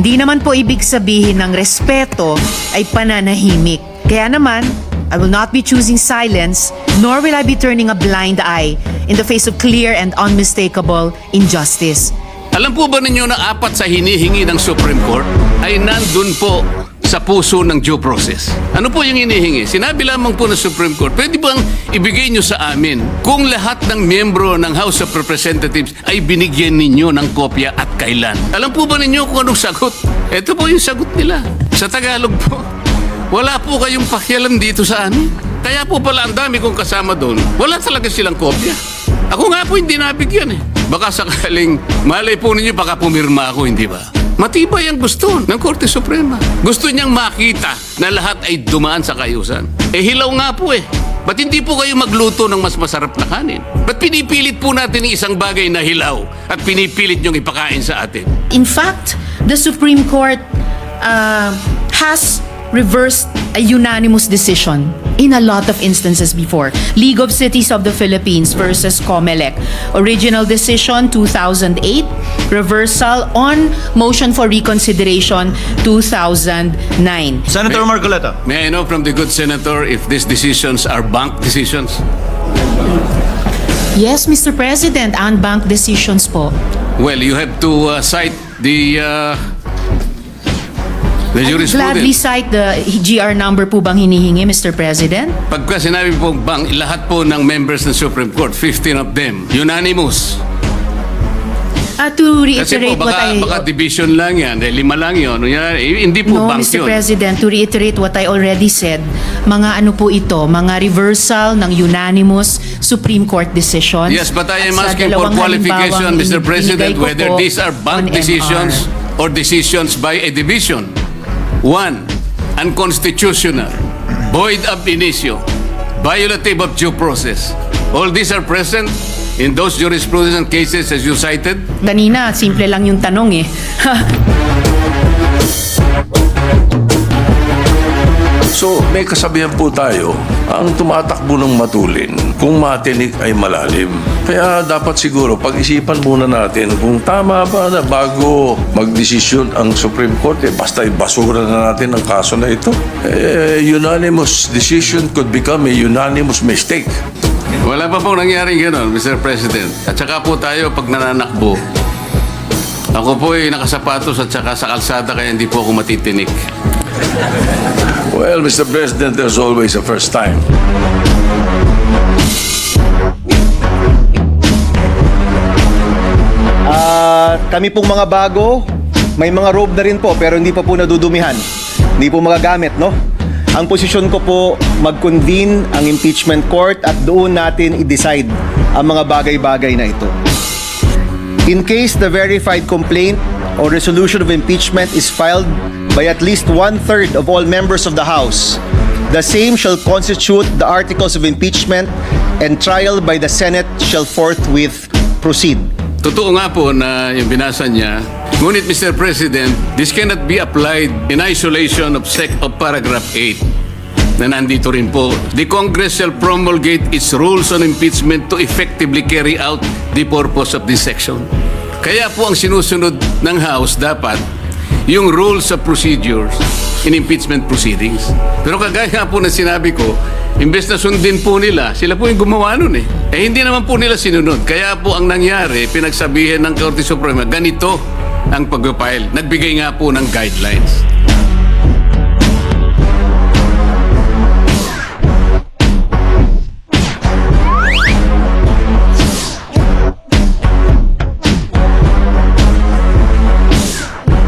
Hindi naman po ibig sabihin ng respeto ay pananahimik. Kaya naman, I will not be choosing silence, nor will I be turning a blind eye in the face of clear and unmistakable injustice. Alam po ba ninyo na 4 sa hinihingi ng Supreme Court ay nandun po sa puso ng due process? Ano po yung hinihingi? Sinabi lamang po ng Supreme Court, pwede bang ibigay nyo sa amin kung lahat ng miyembro ng House of Representatives ay binigyan ninyo ng kopya at kailan? Alam po ba ninyo kung anong sagot? Ito po yung sagot nila. Sa Tagalog po, wala po kayong pakialam dito sa amin. Kaya po pala ang dami kong kasama doon, wala talaga silang kopya. Ako nga po hindi nabigyan eh. Baka sakaling malay po ninyo baka pumirma ako, hindi ba? Matibay ang gusto ng Korte Suprema. Gusto niyang makita na lahat ay dumaan sa kayusan. Eh hilaw nga po eh. Ba't hindi po kayo magluto ng mas masarap na kanin? Ba't pinipilit po natin ang isang bagay na hilaw at pinipilit niyong ipakain sa atin? In fact, the Supreme Court has reversed a unanimous decision in a lot of instances before. League of Cities of the Philippines versus Comelec. Original decision 2008, reversal on motion for reconsideration 2009. Senator Marcoleta. May I know from the good senator if these decisions are bank decisions? Yes, Mr. President, unbanked decisions po. Well, you have to cite the I would gladly jurisprudence. cite the GR number po bang hinihingi, Mr. President? Pagka sinabi po bank, lahat po ng members ng Supreme Court, 15 of them, unanimous. To Kasi reiterate po, baka division lang yan, 5 lang yun. Hindi po No, bank Mr. yun. President, to reiterate what I already said, mga ano po ito, mga reversal ng unanimous Supreme Court decisions. Yes, but I am At sa asking for dalawang qualification, halimbawang Mr. President, binigay ko whether po these are bank on decisions MR. or decisions by a division. 1. Unconstitutional, void ab initio, violative of due process. All these are present in those jurisprudence and cases as you cited. Kanina, simple lang yung tanong eh. So, may kasabihan po tayo, ang tumatakbo ng matulin, kung matinik ay malalim. Kaya dapat siguro pag-isipan muna natin kung tama ba na bago magdesisyon ang Supreme Court, basta ibasura na natin ang kaso na ito. Unanimous decision could become a unanimous mistake. Wala pa pong nangyaring gano'n, Mr. President. At saka po tayo, pag nananakbo, ako po ay nakasapatos at saka sa kalsada kaya hindi po ako matitinik. Well, Mr. President, there's always a first time. Kami pong mga bago, may mga robe na rin po pero hindi pa po nadudumihan. Hindi po magagamit, no? Ang posisyon ko po, mag-convene ang impeachment court at doon natin i-decide ang mga bagay-bagay na ito. In case the verified complaint or resolution of impeachment is filed by at least 1/3 of all members of the House, the same shall constitute the articles of impeachment and trial by the Senate shall forthwith proceed. Totoo nga po na yung binasa niya. Ngunit, Mr. President, this cannot be applied in isolation of paragraph 8 na nandito rin po. The Congress shall promulgate its rules on impeachment to effectively carry out the purpose of this section. Kaya po ang sinusunod ng House dapat yung rules of procedures in impeachment proceedings. Pero kagaya nga po na sinabi ko, imbes na sundin po nila, sila po yung gumawa nun eh. Hindi naman po nila sinunod. Kaya po ang nangyari, pinagsabihan ng Korte Suprema, ganito ang pag-file. Nagbigay nga po ng guidelines.